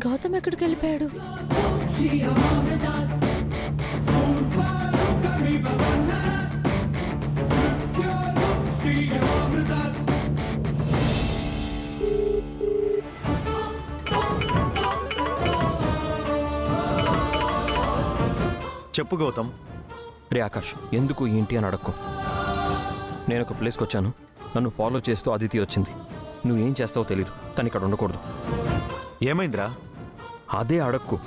గౌతమ్ ఎక్కడికి వెళ్ళిపోయాడు? చెప్పు గౌతమ్. రే ఆకాష్, ఎందుకు ఏంటి అని అడక్కు. నేను ఒక ప్లేస్కి వచ్చాను, నన్ను ఫాలో చేస్తూ అదితి వచ్చింది. నువ్వేం చేస్తావో తెలీదు, తను ఇక్కడ ఉండకూడదు. ఏమైందిరా? అదే అడక్కు,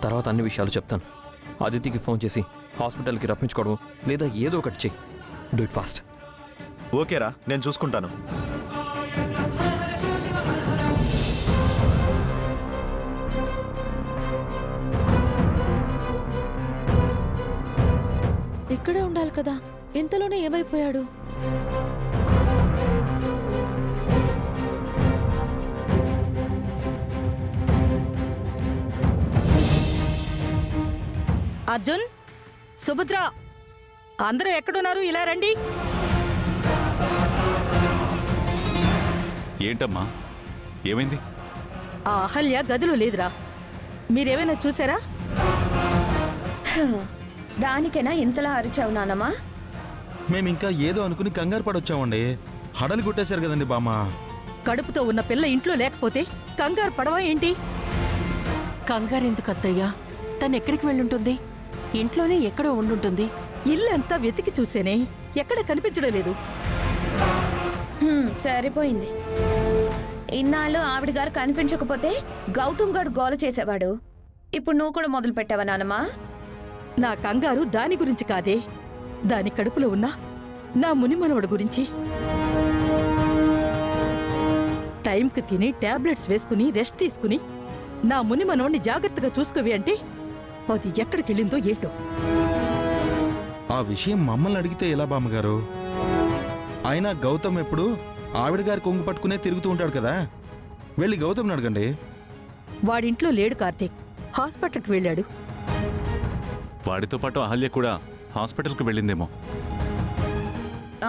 తర్వాత అన్ని విషయాలు చెప్తాను. అదితికి ఫోన్ చేసి హాస్పిటల్కి రప్పించుకోవడం లేదా ఏదో ఒకటి చెయ్యి. Do it fast. ఓకేరా, నేను చూసుకుంటాను. ఇక్కడే ఉండాలి కదా, ఇంతలోనే ఏమైపోయాడు? అర్జున్, సుభద్ర, అందరూ ఎక్కడున్నారు? ఇలా రండి. ఏంటమ్మా, ఏమైంది? ఆ అహల్య గదిలో లేదురా. మీరేమైనా చూసారా? దానికైనా ఇంతలా అరిచావు నానమ్మా? మేమింకా ఏదో అనుకుని కంగారు పడొచ్చామండి. హడలు కొట్టేశారు కదండి బామ్మ. కడుపుతో ఉన్న పిల్ల ఇంట్లో లేకపోతే కంగారు పడవా ఏంటి? కంగారెందుకు అత్తయ్యా? తను ఎక్కడికి వెళ్ళుంటుంది? ఇంట్లోనే ఎక్కడో ఉండుంటుంది. ఇల్లంతా వెతికి చూసేనే, ఎక్కడ కనిపించడం లేదు. సరిపోయింది. ఇన్నాళ్ళు ఆవిడ గారు కనిపించకపోతే గౌతమ్ గారు గోల చేసేవాడు. ఇప్పుడు నువ్వు కూడా మొదలు పెట్టావా నానమ్మా? నా కంగారు దాని గురించి కాదే, దాని కడుపులో ఉన్న నా మునిమనవడు గురించి. టైంకి తిని టాబ్లెట్స్ వేసుకుని రెస్ట్ తీసుకుని నా మునిమనవడిని జాగ్రత్తగా చూసుకోవి అంటే అది ఎక్కడికెళ్ళిందో ఏంటో. ఆ విషయం మమ్మల్ని అడిగితే ఎలా బామ్మగారు? అయినా గౌతమ్ ఎప్పుడు ఆవిడ గారి కొంగు పట్టుకునే తిరుగుతూ ఉంటాడు కదా. వెళ్ళి గౌతమ్ని అడగండి. వాడింట్లో లేడు కార్తీక్, హాస్పిటల్కి వెళ్ళాడు. వాడితో పాటు అహల్య కూడా హాస్పిటల్కి వెళ్ళిందేమో.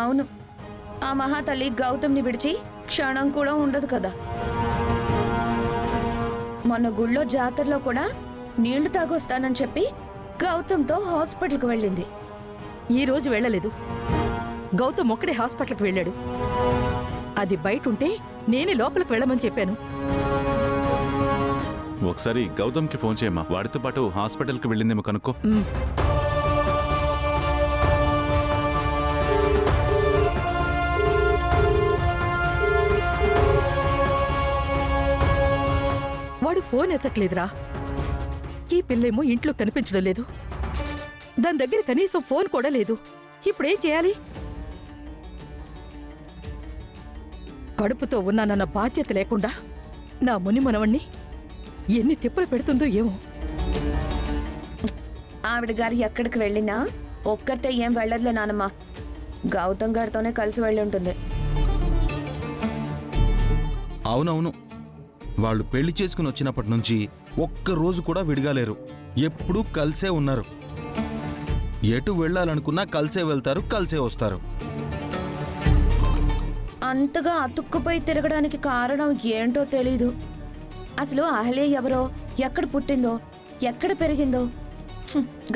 అవును, ఆ మహాతల్లి గౌతమ్ని విడిచి క్షణం కూడా ఉండదు కదా. మొన్న గుళ్ళో జాతరలో కూడా నీళ్లు తాగొస్తానని చెప్పి గౌతమ్తో హాస్పిటల్కి వెళ్ళింది. ఈ రోజు వెళ్ళలేదు. గౌతమ్ ఒక్కడే హాస్పిటల్కి వెళ్ళాడు. అది బయటుంటే నేనే లోపలికి వెళ్ళమని చెప్పాను. ఒకసారి గౌతమ్కి ఫోన్ చేయమ్మా, వాడితో పాటు హాస్పిటల్కి వెళ్ళిందేమో కనుక్కో. వాడు ఫోన్ ఎత్తట్లేదురా. ఈ పిల్లేమో ఇంట్లో కనిపించడం లేదు, దాని దగ్గర కనీసం ఫోన్ కూడా లేదు. ఇప్పుడేం చేయాలి? కడుపుతో ఉన్నానన్న బాధ్యత లేకుండా నా మునిమనవణ్ణి ఎన్ని తిప్పలు పెడుతుందో ఏమో. ఆవిడ గారు ఎక్కడికి వెళ్ళినా ఒక్కరితే ఏం వెళ్ళదులే నానమ్మా. గౌతమ్ గారితోనే కలిసి వెళ్ళి ఉంటుంది. అవునవును, వాళ్ళు పెళ్లి చేసుకుని వచ్చినప్పటి నుంచి ఒక్కరోజు కూడా విడిగాలేరు. ఎప్పుడూ కలిసే ఉన్నారు. ఎటు వెళ్ళాలనుకున్నా కలిసే వెళ్తారు, కలిసే వస్తారు. అంతగా అతుక్కుపోయి తిరగడానికి కారణం ఏంటో తెలీదు. అసలు అహల్య ఎవరో, ఎక్కడ పుట్టిందో, ఎక్కడ పెరిగిందో,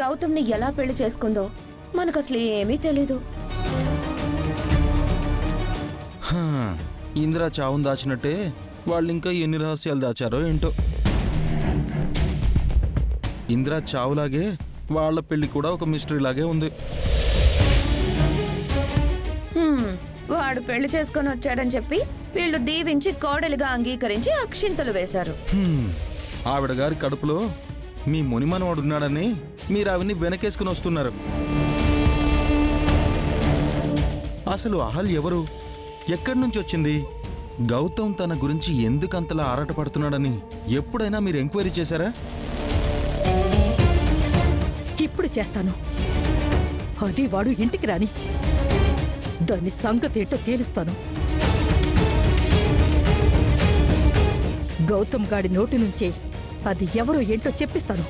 గౌతమ్ని ఎలా పెళ్లి చేసుకుందో మనకు అసలు ఏమీ తెలీదు. ఇందిరా చావును దాచినట్టే వాళ్ళు ఇంకా ఎన్ని రహస్యాలు దాచారో ఏంటో. ఇందిరా చావులాగే వాళ్ళ పెళ్లి కూడా ఒక మిస్టరీ లాగే ఉంది. వాడు పెళ్లి చేసుకొని వచ్చాడని చెప్పి వీళ్ళు దీవించి కోడలిగా అంగీకరించి అక్షింతలు వేశారు. ఆవిడ గారి కడుపులో మీ మునిమనవాడున్నాడని మీరు ఆవిడ్ని వెనకేసుకుని వస్తున్నారు. అసలు అహల్ ఎవరు, ఎక్కడి నుంచి వచ్చింది, గౌతమ్ తన గురించి ఎందుకంతలా ఆరాటపడుతున్నాడని ఎప్పుడైనా మీరు ఎంక్వైరీ చేశారా? ఇప్పుడు చేస్తాను. అది వాడు ఇంటికి రాని, దాని సంగతి ఏంటో తేలుస్తాను. గౌతమ్ గాడి నోటి నుంచే అది ఎవరో ఏంటో చెప్పిస్తాను.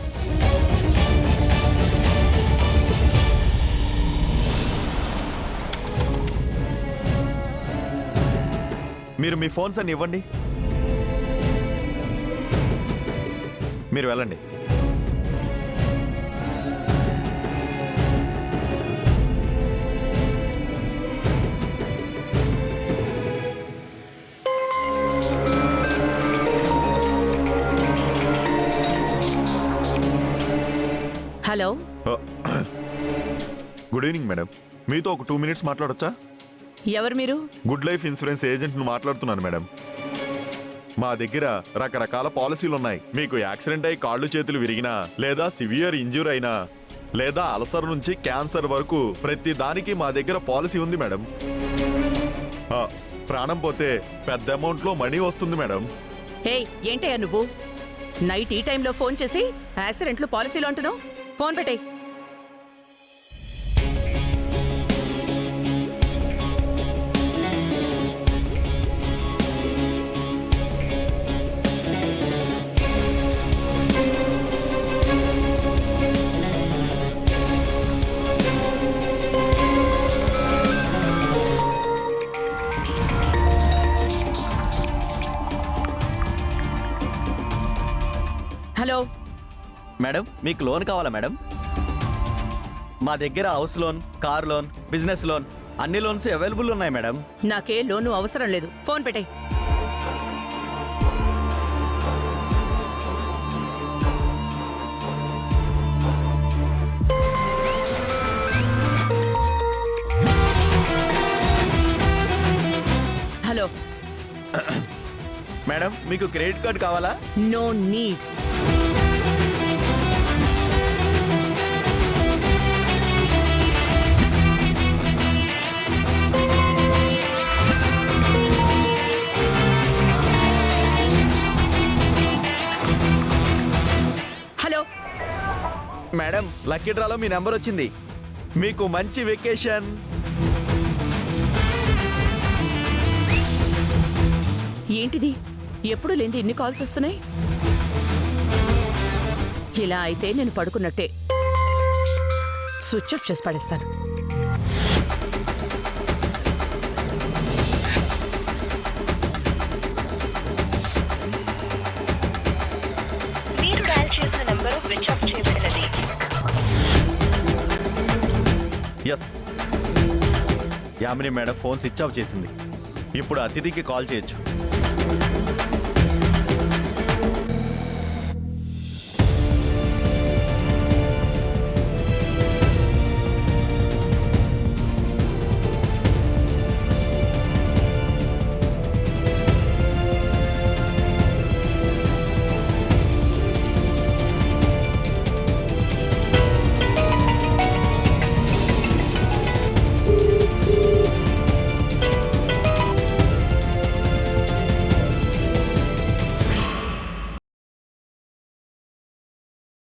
మీరు మీ ఫోన్స్ అన్ని ఇవ్వండి. మీరు వెళ్ళండి. Hello good evening madam. మీతో ఒక 2 minutes మాట్లాడొచ్చా? ఎవరు మీరు? గుడ్ లైఫ్ ఇన్సూరెన్స్ ఏజెంట్ను మాట్లాడుతున్నాను మేడం. మా దగ్గర రకరకాల పాలసీలు ఉన్నాయి. మీకు యాక్సిడెంట్ అయి కాళ్ళు చేతులు విరిగినా, లేదా సివియర్ ఇంజ్యూర్ అయినా, లేదా అల్సర్ నుంచి క్యాన్సర్ వరకు ప్రతి దానికి మా దగ్గర పాలసీ ఉంది మేడం. ప్రాణం పోతే పెద్ద అమౌంట్లో మనీ వస్తుంది మేడం. ఏయ్, ఏంటయ్యా నువ్వు నైట్ ఈ టైంలో ఫోన్ చేసి యాక్సిడెంట్లు పాలసీలు అంటున్నావు? ఫోన్ పెట్టేయ్. హలో మేడం, మీకు లోన్ కావాలా మేడం? మా దగ్గర house loan, car loan, business loan అన్ని లోన్స్ అవైలబుల్ ఉన్నాయి మేడం. నాకే లోను అవసరం లేదు. ఫోన్ పెట్టేయ్. హలో. మేడం, మీకు క్రెడిట్ కార్డ్ కావాలా? No need. Hello. Madam, lucky డ్రాలో మీ నెంబర్ వచ్చింది. మీకు మంచి వెకేషన్. ఏంటిది? ఎప్పుడు లేని ఇన్ని కాల్స్ వస్తున్నాయి. ఇలా అయితే నేను పడుకున్నట్టే. స్విచ్ ఆఫ్ చేసి పడేస్తాను. మీరు డయల్ చేసిన నంబరు స్విచ్ ఆఫ్ చేయబడినది. Yes, Yamini madam phone switch off చేసింది. ఇప్పుడు అతిథికి కాల్ చేయొచ్చు.